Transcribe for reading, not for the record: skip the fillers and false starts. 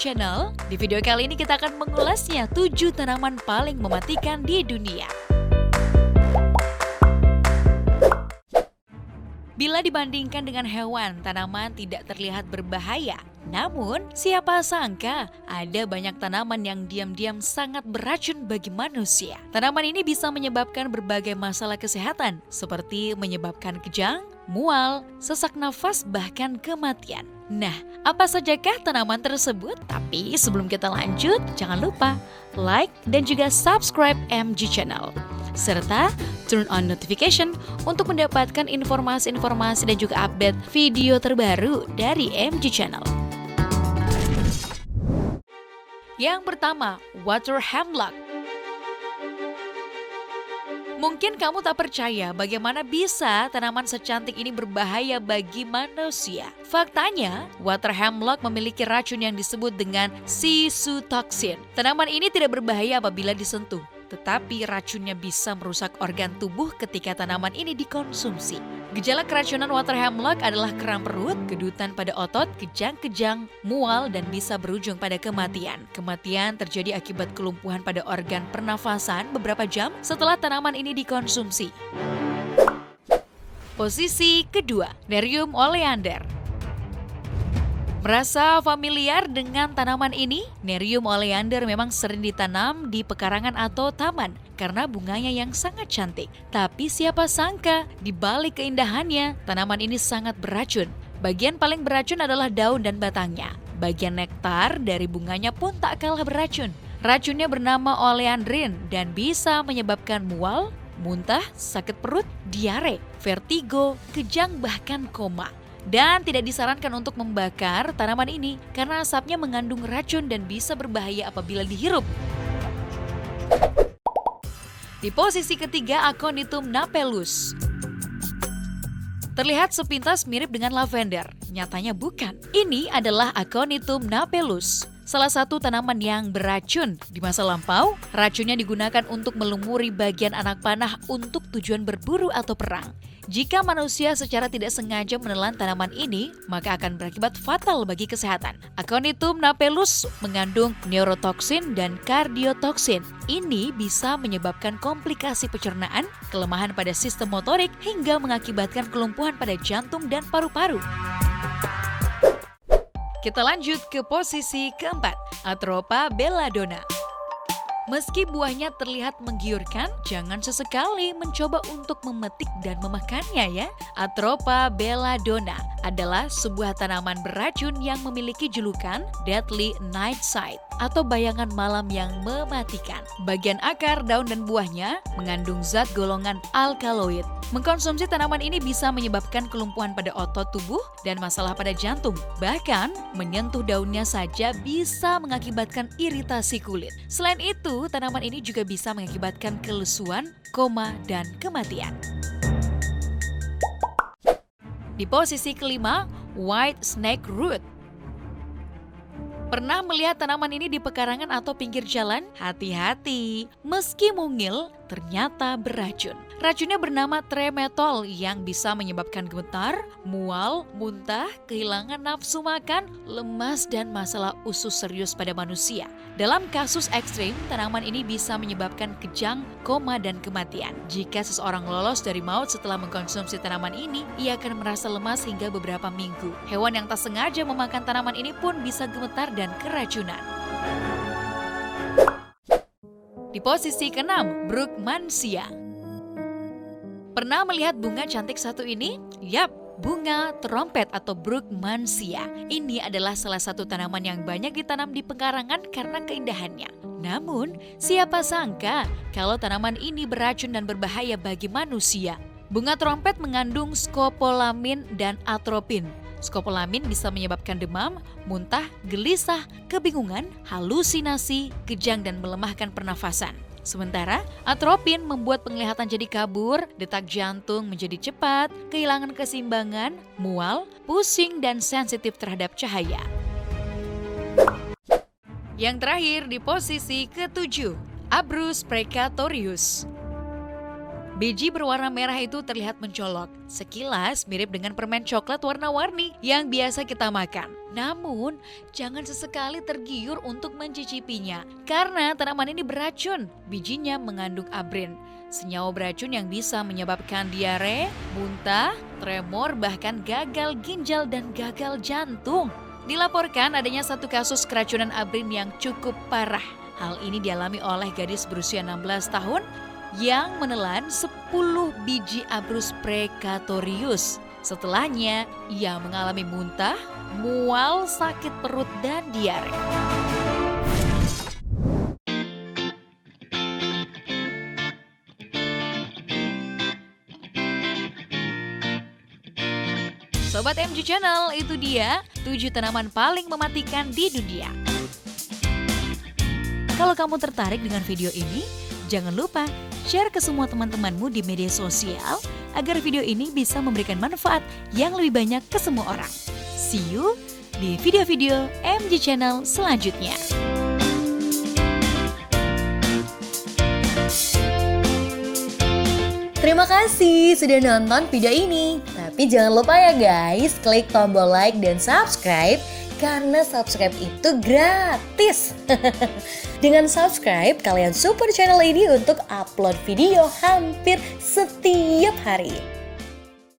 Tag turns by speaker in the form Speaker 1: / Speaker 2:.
Speaker 1: Channel. Di video kali ini kita akan mengulasnya 7 tanaman paling mematikan di dunia. Bila dibandingkan dengan hewan, tanaman tidak terlihat berbahaya. Namun, siapa sangka ada banyak tanaman yang diam-diam sangat beracun bagi manusia. Tanaman ini bisa menyebabkan berbagai masalah kesehatan, seperti menyebabkan kejang, mual, sesak nafas, bahkan kematian. Nah, apa sajakah tanaman tersebut? Tapi sebelum kita lanjut, jangan lupa like dan juga subscribe MG Channel. Serta turn on notification untuk mendapatkan informasi-informasi dan juga update video terbaru dari MG Channel. Yang pertama, water hemlock. Mungkin kamu tak percaya bagaimana bisa tanaman secantik ini berbahaya bagi manusia. Faktanya, water hemlock memiliki racun yang disebut dengan sisutoksin. Tanaman ini tidak berbahaya apabila disentuh, tetapi racunnya bisa merusak organ tubuh ketika tanaman ini dikonsumsi. Gejala keracunan water hemlock adalah kram perut, kedutan pada otot, kejang-kejang, mual, dan bisa berujung pada kematian. Kematian terjadi akibat kelumpuhan pada organ pernafasan beberapa jam setelah tanaman ini dikonsumsi. Posisi kedua, Nerium oleander. Merasa familiar dengan tanaman ini? Nerium oleander memang sering ditanam di pekarangan atau taman karena bunganya yang sangat cantik. Tapi siapa sangka di balik keindahannya, tanaman ini sangat beracun. Bagian paling beracun adalah daun dan batangnya. Bagian nektar dari bunganya pun tak kalah beracun. Racunnya bernama oleandrin dan bisa menyebabkan mual, muntah, sakit perut, diare, vertigo, kejang, bahkan koma. Dan tidak disarankan untuk membakar tanaman ini karena asapnya mengandung racun dan bisa berbahaya apabila dihirup. Di posisi ketiga, Aconitum napellus. Terlihat sepintas mirip dengan lavender, nyatanya bukan. Ini adalah Aconitum napellus, salah satu tanaman yang beracun. Di masa lampau, racunnya digunakan untuk melumuri bagian anak panah untuk tujuan berburu atau perang. Jika manusia secara tidak sengaja menelan tanaman ini, maka akan berakibat fatal bagi kesehatan. Aconitum napellus mengandung neurotoksin dan kardiotoksin. Ini bisa menyebabkan komplikasi pencernaan, kelemahan pada sistem motorik, hingga mengakibatkan kelumpuhan pada jantung dan paru-paru. Kita lanjut ke posisi keempat, Atropa belladonna. Meski buahnya terlihat menggiurkan, jangan sesekali mencoba untuk memetik dan memakannya ya. Atropa belladonna adalah sebuah tanaman beracun yang memiliki julukan Deadly Night Sight atau bayangan malam yang mematikan. Bagian akar, daun, dan buahnya mengandung zat golongan alkaloid. Mengkonsumsi tanaman ini bisa menyebabkan kelumpuhan pada otot tubuh dan masalah pada jantung. Bahkan, menyentuh daunnya saja bisa mengakibatkan iritasi kulit. Selain itu, tanaman ini juga bisa mengakibatkan kelesuan, koma, dan kematian. Di posisi kelima, white snake root. Pernah melihat tanaman ini di pekarangan atau pinggir jalan? Hati-hati, meski mungil, ternyata beracun. Racunnya bernama tremetol yang bisa menyebabkan gemetar, mual, muntah, kehilangan nafsu makan, lemas, dan masalah usus serius pada manusia. Dalam kasus ekstrim, tanaman ini bisa menyebabkan kejang, koma, dan kematian. Jika seseorang lolos dari maut setelah mengkonsumsi tanaman ini, ia akan merasa lemas hingga beberapa minggu. Hewan yang tak sengaja memakan tanaman ini pun bisa gemetar dan keracunan. Di posisi ke-6, Brugmansia. Pernah melihat bunga cantik satu ini? Yap, bunga trompet atau Brugmansia. Ini adalah salah satu tanaman yang banyak ditanam di pekarangan karena keindahannya. Namun, siapa sangka kalau tanaman ini beracun dan berbahaya bagi manusia. Bunga trompet mengandung skopolamin dan atropin. Skopolamin bisa menyebabkan demam, muntah, gelisah, kebingungan, halusinasi, kejang, dan melemahkan pernafasan. Sementara atropin membuat penglihatan jadi kabur, detak jantung menjadi cepat, kehilangan keseimbangan, mual, pusing, dan sensitif terhadap cahaya. Yang terakhir di posisi ke-7, Abrus precatorius. Biji berwarna merah itu terlihat mencolok. Sekilas mirip dengan permen coklat warna-warni yang biasa kita makan. Namun, jangan sesekali tergiur untuk mencicipinya. Karena tanaman ini beracun. Bijinya mengandung abrin, senyawa beracun yang bisa menyebabkan diare, muntah, tremor, bahkan gagal ginjal dan gagal jantung. Dilaporkan adanya satu kasus keracunan abrin yang cukup parah. Hal ini dialami oleh gadis berusia 16 tahun yang menelan 10 biji Abrus precatorius. Setelahnya, ia mengalami muntah, mual, sakit perut, dan diare. Sobat MG Channel, itu dia 7 tanaman paling mematikan di dunia. Kalau kamu tertarik dengan video ini, jangan lupa share ke semua teman-temanmu di media sosial agar video ini bisa memberikan manfaat yang lebih banyak ke semua orang. See you di video-video MG Channel selanjutnya.
Speaker 2: Terima kasih sudah nonton video ini. Tapi jangan lupa ya guys, klik tombol like dan subscribe karena subscribe itu gratis. Dengan subscribe, kalian support channel ini untuk upload video hampir setiap hari.